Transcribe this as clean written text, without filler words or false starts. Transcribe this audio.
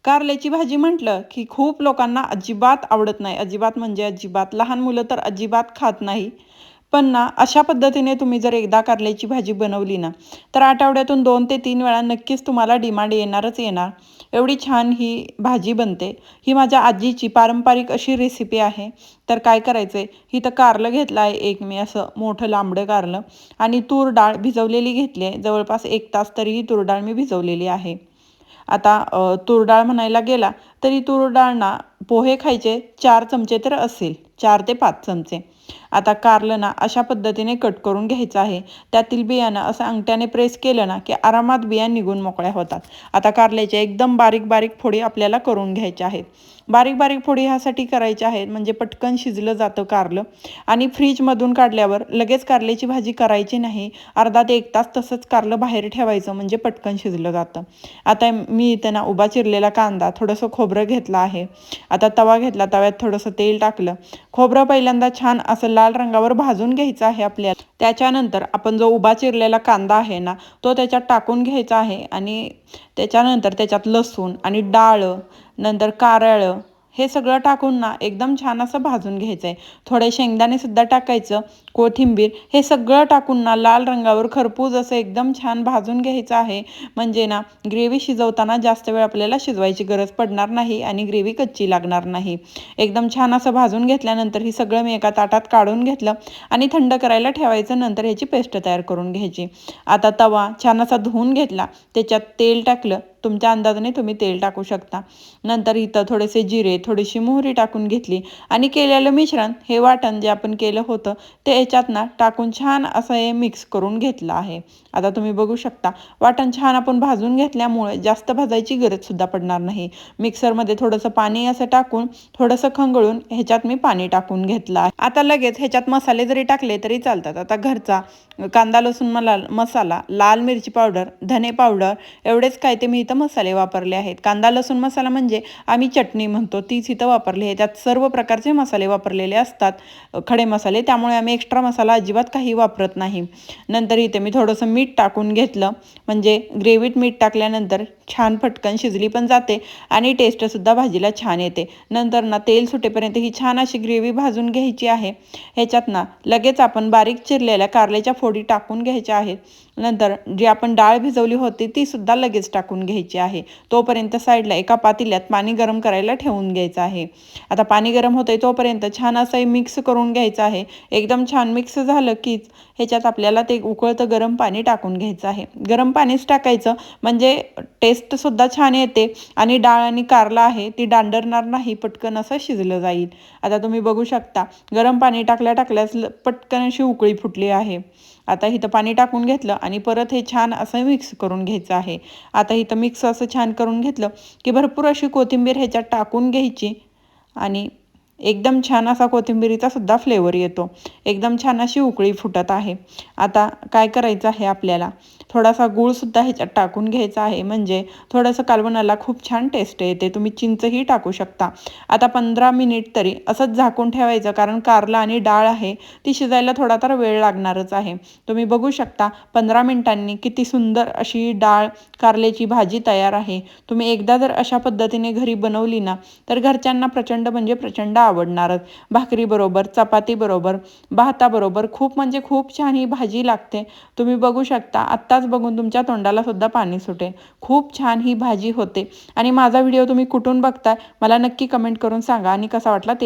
कारल्याची भाजी म्हटलं की खूप लोकांना अजिबात आवडत नाही. अजिबात म्हणजे अजिबात. लहान मुलं तर अजिबात खात नाही. पण ना अशा पद्धतीने तुम्ही जर एकदा कारल्याची भाजी बनवली ना, तर आठवड्यातून 2 ते 3 वेळा नक्कीच तुम्हाला डिमांड येणारच येणार. एवढी छान ही भाजी बनते. ही माझ्या आजीची पारंपरिक अशी रेसिपी आहे. तर काय करायचं आहे, इथं कारलं घेतलं आहे एक मी असं मोठं लांबडं कारलं आणि तूर डाळ भिजवलेली घेतली आहे. जवळपास 1 तास तरी ही तूर डाळ मी भिजवलेली आहे. आता तूर डाळ म्हणायला गेला तरी तूर डाळ ना पोहे खायचे 4 चमचे तर असेल, 4 ते 5 चमचे. आता कारलं ना अशा पद्धतीने कट करून घ्यायचं आहे. त्यातील बियाणं असं अंगठ्याने प्रेस केलं ना की आरामात बिया निघून मोकळ्या होतात. आता कारल्याच्या एकदम बारीक बारीक फोडी आपल्याला करून घ्यायच्या आहेत. बारीक बारीक फोडी ह्यासाठी करायच्या आहेत म्हणजे पटकन शिजलं जातं कारलं. आणि फ्रीजमधून काढल्यावर लगेच कारल्याची भाजी करायची नाही. अर्धा ते 1 तास तसंच कारलं बाहेर ठेवायचं म्हणजे पटकन शिजलं जातं. आता मी इथं ना उभा चिरलेला कांदा, थोडंसं खोबरं घेतलं आहे. आता तवा घेतला, तव्यात थोडंसं तेल टाकलं. खोबरं पहिल्यांदा छान असं लाल रंगावर भाजून घ्यायचं आहे आपल्याला. त्याच्यानंतर आपण जो उभा चिरलेला कांदा आहे ना, तो त्याच्यात टाकून घ्यायचा आहे आणि त्याच्यानंतर त्याच्यात लसूण आणि डाळ, नंतर कारळं हे सगळं टाकून ना एकदम छान असं भाजून घ्यायचं आहे. थोडे शेंगदाणेसुद्धा टाकायचं, कोथिंबीर हे सगळं टाकून ना लाल रंगावर खरपूस असं एकदम छान भाजून घ्यायचं आहे. म्हणजे ना ग्रेव्ही शिजवताना जास्त वेळ आपल्याला शिजवायची गरज पडणार नाही आणि ग्रेव्ही कच्ची लागणार नाही. एकदम छान असं भाजून घेतल्यानंतर ही सगळं मी एका ताटात काढून घेतलं आणि थंड करायला ठेवायचं. नंतर ह्याची पेस्ट तयार करून घ्यायची. आता तवा छान असा धुवून घेतला, त्याच्यात तेल टाकलं. तुमच्या अंदाजाने तुम्ही तेल टाकू शकता. नंतर इथं थोडेसे जिरे, थोडीशी मोहरी टाकून घेतली आणि केलेलं मिश्रण हे वाटण जे आपण केलं होतं ते याच्यात ना टाकून छान असं हे मिक्स करून घेतलं आहे. आता तुम्ही बघू शकता वाटण छान आपण भाजून घेतल्यामुळे जास्त भाजायची गरजसुद्धा पडणार नाही. मिक्सरमध्ये थोडंसं पाणी असं टाकून थोडंसं खंगळून ह्याच्यात मी पाणी टाकून घेतलं आहे. आता लगेच ह्याच्यात मसाले जरी टाकले तरी चालतात. आता घरचा कांदा लसूण मसाला, लाल मिरची पावडर, धने पावडर एवढेच काय ते मी इथं मसाले वापरले आहेत. कांदा लसूण मसाला म्हणजे आम्ही चटणी म्हणतो तीच इथं वापरली आहे. त्यात सर्व प्रकारचे मसाले वापरलेले असतात, खडे मसाले. त्यामुळे आम्ही एक्स्ट्रा मसाला अजिबात काही वापरत नाही. नंतर इथे मी थोडंसं मीठ टाकून घेतलं म्हणजे ग्रेव्हीत मीठ टाकल्यानंतर छान पटकन शिजली पण जाते आणि टेस्टसुद्धा भाजीला छान येते. नंतर ना तेल सुटेपर्यंत ही छान अशी ग्रेव्ही भाजून घ्यायची आहे. ह्याच्यात ना लगेच आपण बारीक चिरलेल्या कारल्याच्या फोडी टाकून घ्यायच्या आहेत. नंतर जी आपण डाळ भिजवली होती ती सुद्धा लगेच टाकून घ्यायची आहे. तोपर्यंत साईडला एका पातेल्यात पाणी गरम करायला ठेवून घ्यायचं आहे. आता पाणी गरम होतंय तोपर्यंत छान असं मिक्स करून घ्यायचं आहे. एकदम छान मिक्स झालं कीच ह्याच्यात आपल्याला ते उकळतं गरम पाणी टाकून घ्यायचं आहे. गरम पाणीच टाकायचं म्हणजे टेस्टसुद्धा छान येते आणि डाळ आणि कारला आहे ती दांडरणार नाही, पटकन असं शिजलं जाईल. आता तुम्ही बघू शकता गरम पाणी टाकल्याच पटकन अशी उकळी फुटली आहे. आता इथं पाणी टाकून घेतलं आणि परत हे छान असं मिक्स करून घ्यायचं आहे. आता इथं मिक्स असं छान करून घेतलं की भरपूर अशी कोथिंबीर ह्याच्यात टाकून घ्यायची आणि एकदम छान असा कोथिंबीरीचा सुद्धा फ्लेवर येतो. एकदम छान अशी उकळी फुटत आहे. आता काय करायचं आहे आपल्याला, थोडासा गूळसुद्धा ह्याच्यात टाकून घ्यायचा आहे म्हणजे थोडंसं कालवणाला खूप छान टेस्ट येते. तुम्ही चिंचही टाकू शकता. आता 15 मिनिट तरी असंच झाकून ठेवायचं कारण कारला आणि डाळ आहे ती शिजायला थोडा तर वेळ लागणारच आहे. तुम्ही बघू शकता 15 मिनिटांनी किती सुंदर अशी डाळ कारल्याची भाजी तयार आहे. तुम्ही एकदा जर अशा पद्धतीने घरी बनवली ना तर घरच्यांना प्रचंड म्हणजे प्रचंड आवडणारच. भाकरीबरोबर, चपातीबरोबर, भाताबरोबर खूप म्हणजे खूप छान ही भाजी लागते. तुम्ही बघू शकता आत्ताच बघून तुमच्या तोंडाला सुद्धा पाणी सुटेल. खूप छान ही भाजी होते आणि माझा व्हिडिओ तुम्ही कुठून बघताय मला नक्की कमेंट करून सांगा आणि कसा वाटला ते